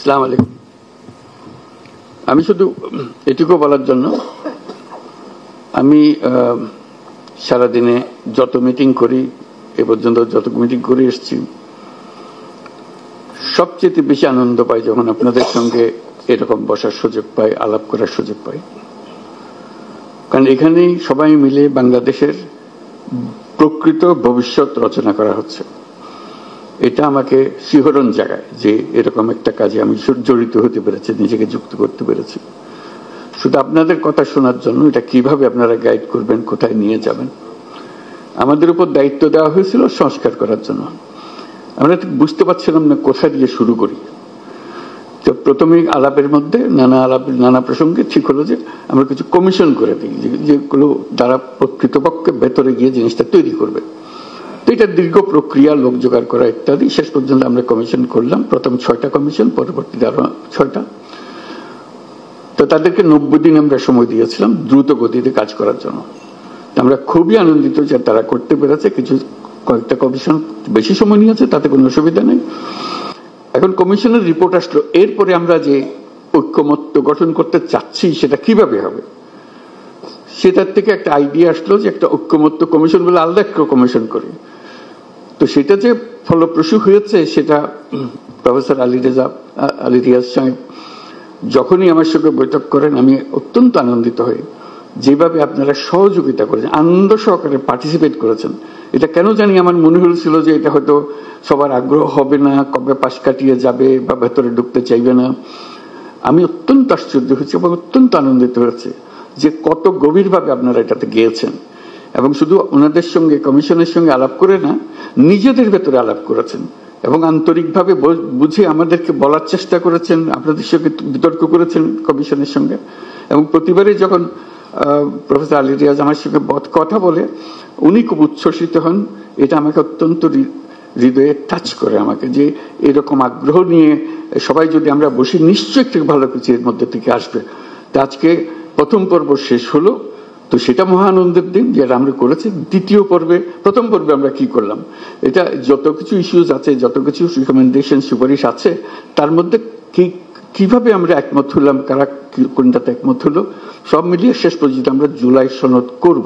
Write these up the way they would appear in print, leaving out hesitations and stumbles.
আসসালামু আলাইকুম। আমি শুধু এটুকু বলার জন্য, আমি সারাদিনে যত মিটিং করি, এ পর্যন্ত যত মিটিং করে এসেছি, সবচেয়ে বেশি আনন্দ পাই যখন আপনাদের সঙ্গে এরকম বসার সুযোগ পাই, আলাপ করার সুযোগ পাই। কারণ এখানেই সবাই মিলে বাংলাদেশের প্রকৃত ভবিষ্যৎ রচনা করা হচ্ছে। এটা আমাকে শিহরণ জাগায় যে এরকম একটা কাজে আমি জড়িত হতে পেরেছি, নিজেকে যুক্ত করতে পেরেছি। শুধু আপনাদের কথা শোনার জন্য, এটা কিভাবে আপনারা গাইড করবেন, কোথায় নিয়ে যাবেন। আমাদের উপর দায়িত্ব দেওয়া হয়েছিল সংস্কার করার জন্য। আমরা ঠিক বুঝতে পারছিলাম না কোথা দিয়ে শুরু করি। তো প্রথমে আলাপের মধ্যে নানা প্রসঙ্গে ঠিক হলো যে আমরা কিছু কমিশন করে দিই, যেগুলো দ্বারা প্রকৃতপক্ষে ভেতরে গিয়ে জিনিসটা তৈরি করবে। তো এটা দীর্ঘ প্রক্রিয়া, লোক জোগাড় করা ইত্যাদি। শেষ পর্যন্ত আমরা কমিশন করলাম, প্রথম 6টা কমিশন, পরবর্তীতে আরো 6টা। তো তাদেরকে 90 দিন আমরা সময় দিয়েছিলাম দ্রুত গতিতে কাজ করার জন্য। আমরা খুবই আনন্দিত যে তারা করতে পেরেছে। কয়েকটা কমিশন বেশি সময় নিয়েছে, তাতে কোনো অসুবিধা নেই। এখন কমিশনের রিপোর্ট আসলো, এরপরে আমরা যে ঐক্যমত্য গঠন করতে চাচ্ছি সেটা কিভাবে হবে, সেটার থেকে একটা আইডিয়া আসলো যে একটা ঐক্যমত্য কমিশন বলে আলাদা একটা কমিশন করি। তো সেটা যে ফলপ্রসূ হয়েছে সেটা প্রফেসর আলী রিয়াজ সাহেব যখনই আমার সঙ্গে বৈঠক করেন, আমি অত্যন্ত আনন্দিত হই যেভাবে আপনারা সহযোগিতা করেছেন, আনন্দ সহকারে পার্টিসিপেট করেছেন। এটা কেন জানি আমার মনে হয়েছিল যে এটা হয়তো সবার আগ্রহ হবে না, কবে পাশ কাটিয়ে যাবে বা ভেতরে ঢুকতে চাইবে না। আমি অত্যন্ত আশ্চর্য হয়েছি এবং অত্যন্ত আনন্দিত হয়েছে যে কত গভীরভাবে আপনারা এটাতে গিয়েছেন। এবং শুধু ওনাদের সঙ্গে, কমিশনের সঙ্গে আলাপ করে না, নিজেদের ভেতরে আলাপ করেছেন এবং আন্তরিকভাবে বুঝে আমাদেরকে বলার চেষ্টা করেছেন, আপনাদের সঙ্গে বিতর্ক করেছেন কমিশনের সঙ্গে। এবং প্রতিবারই যখন প্রফেসর আলী রিয়াজ আমার সঙ্গে কথা বলে, উনি খুব উচ্ছ্বসিত হন। এটা আমাকে অত্যন্ত হৃদয়ে টাচ করে আমাকে, যে এরকম আগ্রহ নিয়ে সবাই যদি আমরা বসি, নিশ্চয়ই একটু ভালো কিছু এর মধ্যে থেকে আসবে। তো আজকে প্রথম পর্ব শেষ হলো, তো সেটা মহা আনন্দের দিন যেটা আমরা করেছি। দ্বিতীয় পর্বে, প্রথম পর্বে আমরা কি করলাম, এটা যত কিছু ইস্যুজ আছে, যত কিছু রিকমেন্ডেশন, সুপারিশ আছে, তার মধ্যে কিভাবে আমরা একমত হলাম, কারা কোনটাতে একমত হলো, সব মিলিয়ে শেষ পর্যন্ত আমরা জুলাই সনদ করব।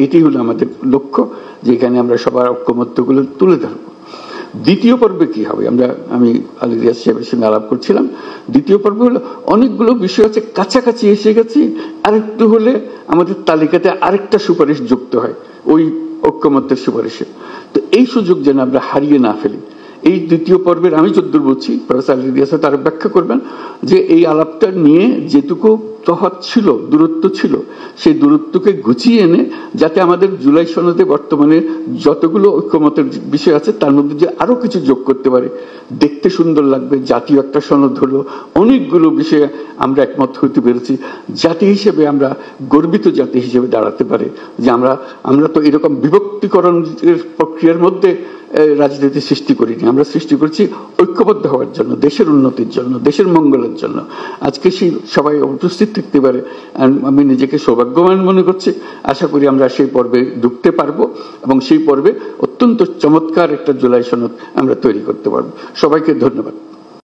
এইটাই হলো আমাদের লক্ষ্য, যেখানে আমরা সবার ঐক্যমত্যগুলো তুলে ধরব। দ্বিতীয় পর্বে কি হবে, আমি আলী রিয়াজ সাহেবের সঙ্গে আলাপ করছিলাম। দ্বিতীয় পর্ব হলো অনেকগুলো বিষয় আছে, কাছাকাছি এসে গেছি, আরেকটু হলে আমাদের তালিকাতে আরেকটা সুপারিশ যুক্ত হয় ওই ঐক্যমত্যের সুপারিশে। তো এই সুযোগ যেন আমরা হারিয়ে না ফেলি। এই দ্বিতীয় পর্বের আমি যদ্দূর বলছি, প্রফেসর আলী রিয়াজ তার ব্যাখ্যা করবেন যে এই আলাপটা নিয়ে যেটুকু তফাৎ ছিল, দূরত্ব ছিল, সেই দূরত্বকে গুছিয়ে এনে যাতে আমাদের জুলাই সনদে বর্তমানে যতগুলো ঐক্যমতের বিষয় আছে তার মধ্যে যে আরো কিছু যোগ করতে পারে, দেখতে সুন্দর লাগবে, জাতীয় একটা সনদ হলো, অনেকগুলো বিষয়ে আমরা একমত হতে পেরেছি, জাতি হিসেবে আমরা গর্বিত জাতি হিসেবে দাঁড়াতে পারে যে আমরা তো এরকম বিভক্তিকরণের প্রক্রিয়ার মধ্যে রাজনীতি সৃষ্টি করিনি। আমরা সৃষ্টি করছি ঐক্যবদ্ধ হওয়ার জন্য, দেশের উন্নতির জন্য, দেশের মঙ্গলের জন্য। আজকে সেই সবাই উপস্থিত থাকতে পারে, আমি নিজেকে সৌভাগ্যবান মনে করছি। আশা করি আমরা সেই পর্বে ঢুকতে পারবো এবং সেই পর্বে অত্যন্ত চমৎকার একটা জুলাই সনদ আমরা তৈরি করতে পারবো। সবাইকে ধন্যবাদ।